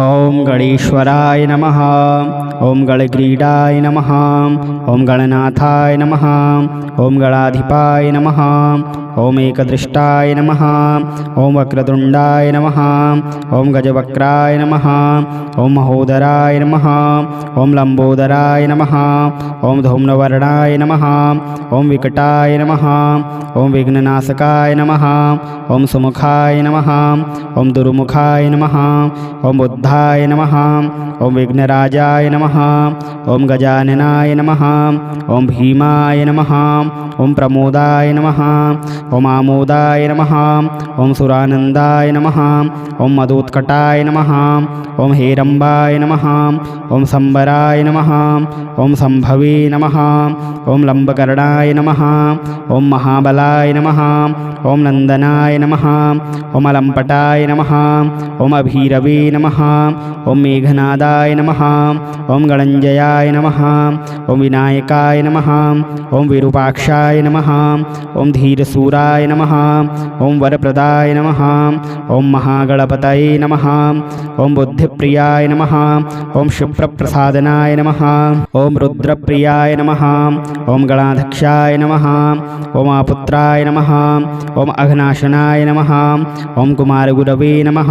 ओम गणेश्वराय नमः। ओम गणग्रीडाय नमः। ओम गणनाथाय नमः। ओम गणाधिपाय नमः। ओम एकदृष्टाय नमः। ओम वक्रतुंडाय नमः। ओम गजवक्राय नमः। ओम महोदराय नमः। ओम लंबोदराय नमः। ओम धूम्रवर्णाय नमः। ओम विकटाय नमः। ओम विघ्ननाशकाय नमः। ओम सुमुखाय नमः। ओम दुर्मुखाय नमः। ओम बुद्धाय नमः। ओम विघ्नराजाय नमः। ओम गजाननाय नमः। ओम भीमाय नमः। ओम प्रमोदाय नमः। ओम आमोदाय नमः। ओम सुरानंदाय नमः। ओम मदोत्कटाय नमः। ओम हेरंबाय नमः। ओम संबराय नमः। ओम संभवे नमः। ओम लंबकर्णाय नमः। ओम महाबलाय नमः। ओम नंदनाय नमः। ओम अलंपटाय नमः। ओम अभीरवे नमः। ओम मेघनादाय नमः। ओम गणंजयाय नमः। ओम विनायकाय नमः। ओम विरूपाक्षाय नमः। ओम धीरसूराय नमः। ओम वरप्रदाय नमः। ओम महागणपतये नमः। ओम बुद्धिप्रियाय नमः। ओम क्षिप्रप्रसादनाय नमः। ओम रुद्रप्रियाय नमः। ओम गणाध्यक्षाय नमः। ओम आपुत्राय नमः। ओम अघनाशनाय नमः। ओम कुमारगुरवे नमः।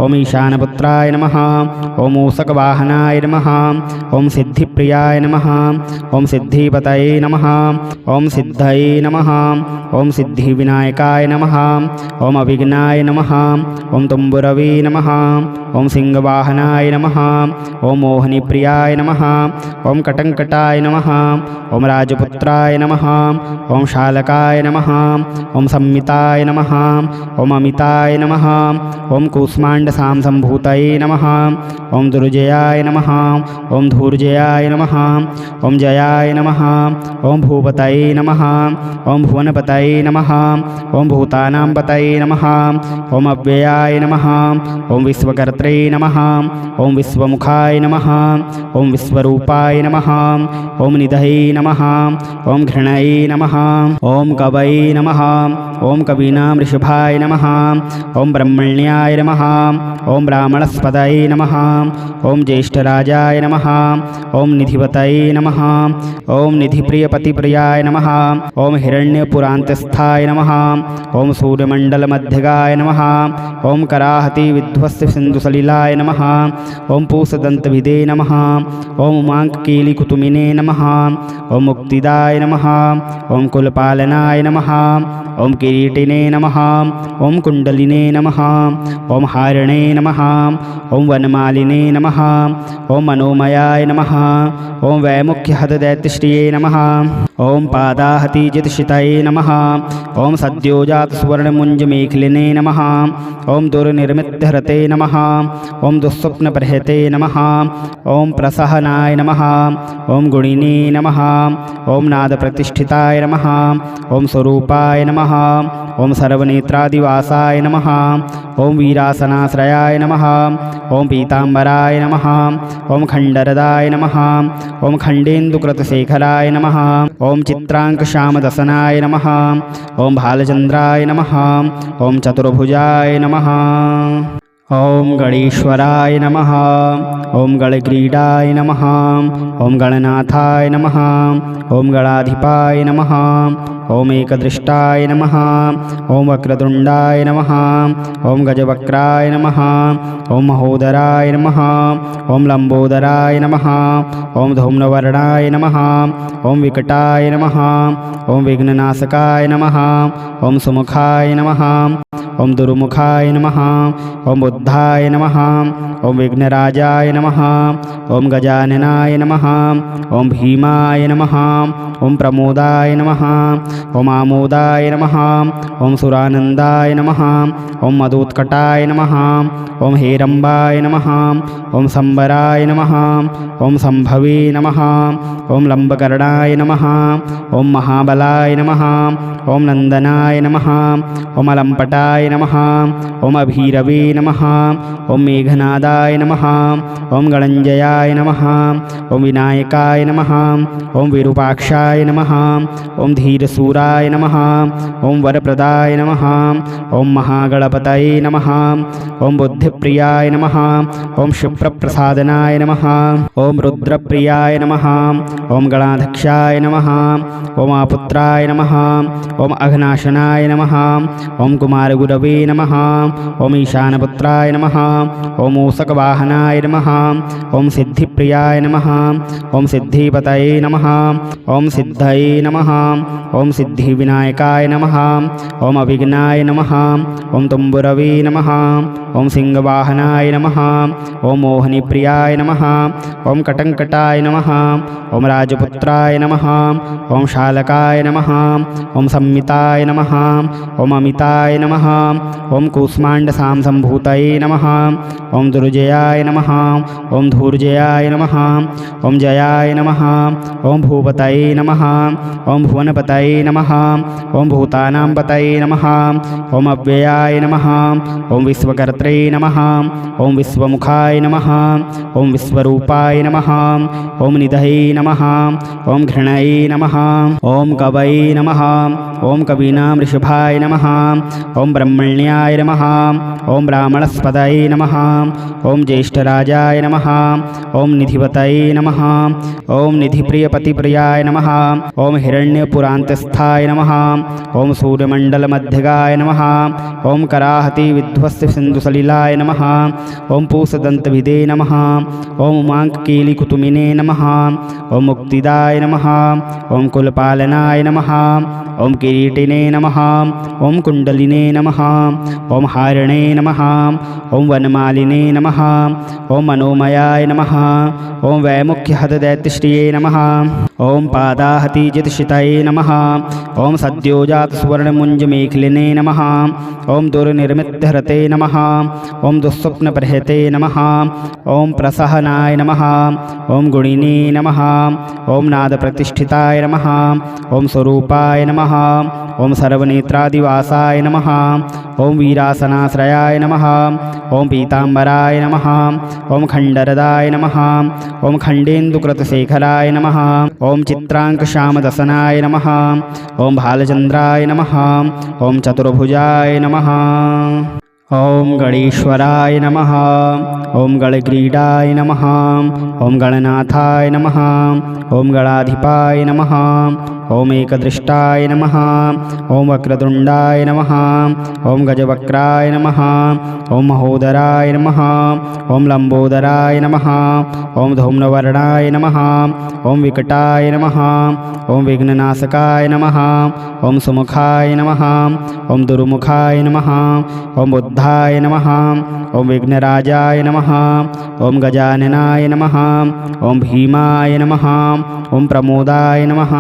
ओम ईशानपुत्राय नमः। ओम मूषकवाहनाय नमः। ओम सिद्धिप्रियाय नमः। ओम सिद्धिपतये नमः। ओम सिद्धये नमः। ओम सिद्धिविनायकाय नमः। ओम अभिघ्नाय नमः। ओम तुम्बुरवे नमः। ओम सिंहवाहनाय नमः। ओम मोहनीप्रियाय नमः। ओम कटंकटाय नमः। ओम राजपुत्राय नमः। ओम शालकाय नमः। ओम संमिताय नमः। ओम अमिताय नमः। ओम कूष्माण्डसांसम्भूतये नमः। ओम दुर्जयाय नमः। ओम धूर्जयाय नमः। ओम जयाय नमः। ओम भूपतये नमः। ओम भुवनपतये नमः। ओम भूतानां पतये नमः। ओम अव्ययाय नमः। ओम विश्वकर्त्रे नमः। ओम विश्वमुखाय नमः। ओम विश्वरूपाय नमः। ओम निधये नमः। ओम घृणये नमः। ओम कवये नमः। ओम कवीनां ऋषभाय नमः। ओम ब्रह्मण्याय नमः। ओम ब्राह्मणस्पतये नमः। ओम ज्येष्ठराजाय नमः। ओम निधिपतये नमः। ओम निधिप्रियपतिप्रियाय नमः। ओम हिरण्यपुरान्तस्थाय नमः। ओम सूर्यमण्डलमध्यगाय नमः। ओम कराहति विध्वस्त सिन्धुसलिलाय नमः। ओम पूषदन्तभिदे नमः। ओम उमाङ्ककेलिकुतुमिने नमः। ओम मुक्तिदाय नमः। ओम कुलपालनाय नमः। ओम किरीटिने नमः। ओम कुण्डलिने नमः। ओम हारिणे नमः। ओम वनमालिने नमः। ओम मनोमयाय नमः। ओम वैमुख्यहतदैत्यश्रिये नमः। ओम पादाहतिजितशितये नमः। ओम सद्योजातसुवर्णमुञ्जमेखलिने नमः। ओम दुर्निर्मितहरते नमः। ओम दुःस्वप्नप्रहते नमः। ओम प्रसहनाय नमः। ओम गुणिने नमः। ओम नादप्रतिष्ठिताय नमः। ओम स्वरूपाय नमः। ओम सर्वनेत्रादिवासाय नमः। ओम वीरासनाश्रयाय नमः। ओम पीताम्बराय नमः। ओम खण्डरदाय नमः। ओम खण्डेन्दुकृतशेखराय नमः। ओम चित्राङ्कश्यामदसनाय नमः। ओम भालचन्द्राय नमः। ओम चतुर्भुजाय नमः। ओम गणेश्वराय नमः। ओम गणग्रीडाय नमः। ओम गणनाथाय नमः। ओम गणाधिपाय नमः। ओम एकदृष्टाय नमः। ओम वक्रतुंडाय नमः। ओम गजवक्राय नमः। ओम महोदराय नमः। ओम लंबोदराय नमः। ओम धूम्रवर्णाय नमः। ओम विकटाय नमः। ओम विघ्ननाशकाय नमः। ओम सुमुखाय नमः। ओम दुर्मुखाय नमः। ओम बुद्धाय नमः। ओम विघ्नराजाय नमः। ओम गजाननाय नमः। ओम भीमाय नमः। ओम प्रमोदाय नमः। ओम आमोदाय नमः। ओम सुरानंदाय नमः। ओम मदोत्कटाय नमः। ओम हेरंबाय नमः। ओम संबराय नमः। ओम संभवे नमः। ओम लंबकर्णाय नमः। ओम महाबलाय नमः। ओम नंदनाय नमः। ओम अलंपटाय नमः। ओम अभीरवे नमः। ओम मेघनादाय नमः। ओम गणंजयाय नमः। ओम विनायकाय नमः। ओम विरूपाक्षाय नमः। ओम धीरसूराय नमः। ओम वरप्रदाय नमः। ओम महागणपतये नमः। ओम बुद्धिप्रियाय नमः। ओम क्षिप्रप्रसादनाय नमः। ओम रुद्रप्रियाय नमः। ओम गणाध्यक्षाय नमः। ओम आपुत्राय नमः। ओम अघनाशनाय नमः। ओम कुमारगुरवे नमः। ओम ईशानपुत्राय नमः। ओम मूषकवाहनाय नमः। ओम सिद्धिप्रियाय नमः। ओम सिद्धिपतये नमः। ओम सिद्धये नमः। ओम सिद्धिविनायकाय नमः। ओम अभिघ्नाय नमः। ओम तुम्बुरवे नमः। ओम सिंहवाहनाय नमः। ओम मोहिनीप्रियाय नमः। ओम कटंकटाय नमः। ओम राजपुत्राय नमः। ओम शालकाय नमः। ओम संमिताय नमः। ओम अमिताय नमः। ओम कूष्माण्डसांसम्भूतये नमः। ओम दुर्जयाय नमः। ओम धूर्जयाय नमः। ओम जयाय नमः। ओम भूपतये नमः। ओम भुवनपतये नमः। ओम भूतानां पतये नमः। ओम अव्ययाय नमः। ओम विश्वकर्त्रे नमः। ओम विश्वमुखाय नमः। ओम विश्वरूपाय नमः। ओम निधये नमः। ओम घृणये नमः। ओम कवये नमः। ओम कवीनां ऋषभाय नमः। ओम ब्रह्मण्याय नमः। ओम ब्राह्मणस्पतये नमः। ओम ज्येष्ठराजाय नमः। ओम निधिपतये नमः। ओम निधिप्रियपतिप्रियाय नमः। ओम हिरण्यपुरान्तस्थाय नमः। ओम सूर्यमण्डलमध्यगाय नमः। ओम कराहति विध्वस्त सिन्धुसलिलाय नमः। ओम पूषदन्तभिदे नमः। ओम उमाङ्ककीलिकुतुमिने नमः। ओम मुक्तिदाय नमः। ओम कुलपालनाय नमः। ओम किरीटिने नमः। ओम कुण्डलिने नमः। ओम हारिणे नमः। ओम वनमालिने नमः। ओम मनोमयाय नमः। ओम वैमुख्यहतदैत्यश्रिये नमः। ओम पादाहतिजितशितये नमः। ओम सद्योजातसुवर्णमुञ्जमेखलिने नमः। ओम दुर्निर्मितहरते नमः। ओम दुःस्वप्नप्रहते नमः। ओम प्रसहनाय नमः। ओम गुणिने नमः। ओम नादप्रतिष्ठिताय नमः। ओम स्वरूपाय नमः। ओम सर्वनेत्रादिवासाय नमः। ओम वीरासनाश्रयाय नमः। ओम पीताम्बराय नमः। ओम खण्डरदाय नमः। ओम खण्डेन्दुकृतशेखराय नमः। ओम चित्राङ्कश्यामदसनाय नमः। ओम भालचन्द्राय नमः। ओम चतुर्भुजाय नमः। ओम गणेश्वराय नमः। ओम गणग्रीडाय नमः। ओम गणनाथाय नमः। ओम गणाधिपाय नमः। ओम एकदृष्टाय नमः। ओम वक्रतुण्डाय नमः। ओम गजवक्राय नमः। ओम महोदराय नमः। ओम लंबोदराय नमः। ओम धूम्रवर्णाय नमः। ओम विकटाय नमः। ओम विघ्ननाशकाय नमः। ओम सुमुखाय नमः। ओम दुर्मुखाय नमः। ओम बुद्धाय नमः। ओम विघ्नराजाय नमः। ओम गजाननाय नमः। ओम भीमाय नमः। ओम प्रमोदाय नमः।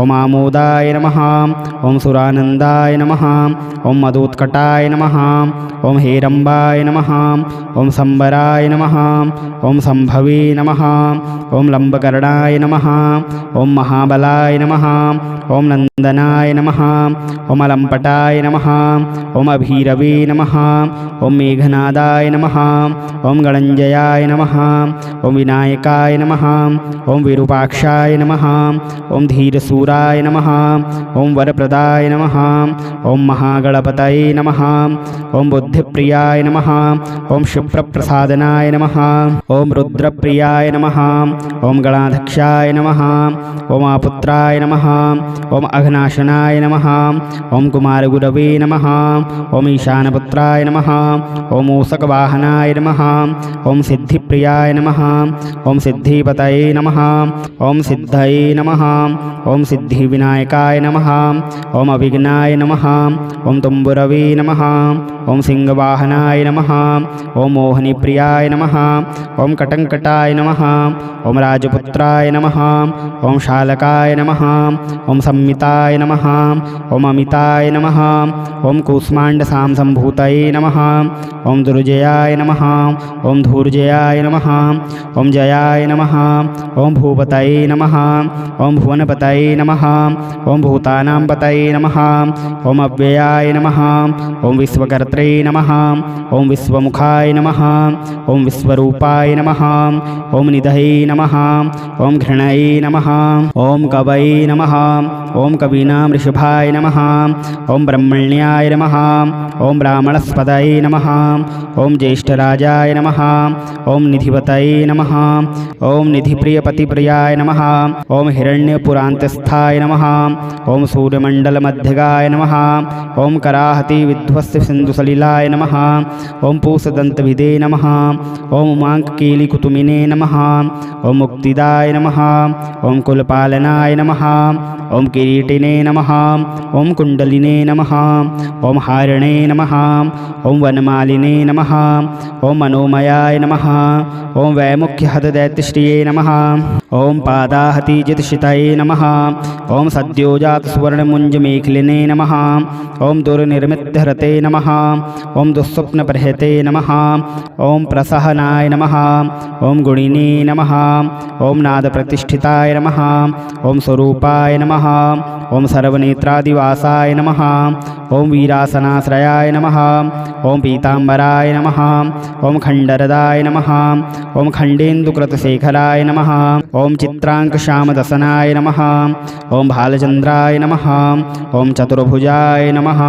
ओम आमोदाय नमः। ओम सुरानन्दाय नमः। ओम मदोत्कटाय नमः। ओम हेरम्बाय नमः। ओम संबराय नमः। ओम संभवे नमः। ओम लंबकर्णाय नमः। ओम महाबलाय नमः। ओम नंदनाय नमः। ओम अलंपटाय नमः। ओम अभीरवे नमः। ओम मेघनादाय नमः। ओम गणञ्जयाय नमः। ओम विनायकाय नमः। ओम विरूपाक्षाय नमः। ओम धीरसूराय नमः। ओम वरप्रदाय नमः। ओम महागणपतये नमः। ओम बुद्धिप्रियाय नमः। ओम क्षिप्रप्रसादनाय नमः। ओम रुद्रप्रियाय नमः। ओम गणाध्यक्षाय नमः। ओम आपुत्राय नमः। ओम अघनाशनाय नमः। ओम कुमारगुरवे नमः। ओम ईशानपुत्राय नमः। ओम मूषकवाहनाय नमः। ओम सिद्धिप्रियाय नमः। ओम सिद्धिपतये नमः। ओम सिद्धये नमः। ओम सिद्धिविनायकाय नमः। ओम अभिघ्नाय नमः। ओम तुम्बुरवे नमः। ओम सिंहवाहनाय नमः। ओम मोहिनीप्रियाय नमः। ओम कटंकटाय नमः। ओम राजपुत्राय नमः। ओम शालकाय नमः। ओम संमिताय नमः। ओम अमिताय नमः। ओम कूष्माण्डसांसम्भूतये नमः। ओम दुर्जयाय नमः। ओम धूर्जयाय नमः। ओम जयाय नमः। ओम भूपतये नमः। ओम भुवनपतये नमः। ओम भूतानां पतये नमः। ओम अव्ययाय नमः। ओम विश्वकर्त्रे विष्णुपत्रे नमः ॐ विश्वमुखाय नमः ॐ विश्वरूपाय नमः ॐ निधये नमः ॐ घृणये नमः ॐ कवये नमः ॐ कवीनां ऋषभाय नमः ॐ ब्रह्मण्याय नमः ॐ ब्राह्मणस्पतये नमः ॐ ज्येष्ठराजाय नमः ॐ निधिपतये नमः ॐ निधिप्रियपतिप्रियाय नमः ॐ हिरण्यपुरान्तस्थाय नमः ॐ सूर्यमण्डलमध्यगाय नमः ॐ कराहति विध्वस्त सिन्धुसलिलाय नमः ॐ पूषदन्तविदे नमः ॐ उमाङ्ककीलिकुतुमिने नमः ॐ मुक्तिदाय नमः ॐ कुलपालनाय नमः ॐ किरीटिने नमः ॐ कुण्डलिने नमः ॐ हारिणे नमः ॐ वनमालिने नमः ॐ मनोमयाय नमः ॐ वैमुख्यहतदैत्यश्रिये नमः ॐ पादाहतिजितशितये नमः ॐ सद्योजातसुवर्णमुञ्जमेखलिने नमः ॐ दुर्निर्मित्यहरते नमः ॐ दुःस्वप्नप्रहते नमः ॐ प्रसहनाय नमः ॐ गुणिने नमः ॐ नादप्रतिष्ठिताय नमः ॐ स्वरूपाय नमः ॐ सर्वनेत्रादिवासाय नमः ॐ वीरासनाश्रयाय नमः ॐ पीताम्बराय नमः ॐ खण्डरदाय नमः ॐ खण्डेन्दुकृतशेखराय नमः ॐ चित्राङ्कश्यामदसनाय नमः ॐ भालचन्द्राय नमः ॐ चतुर्भुजाय नमः।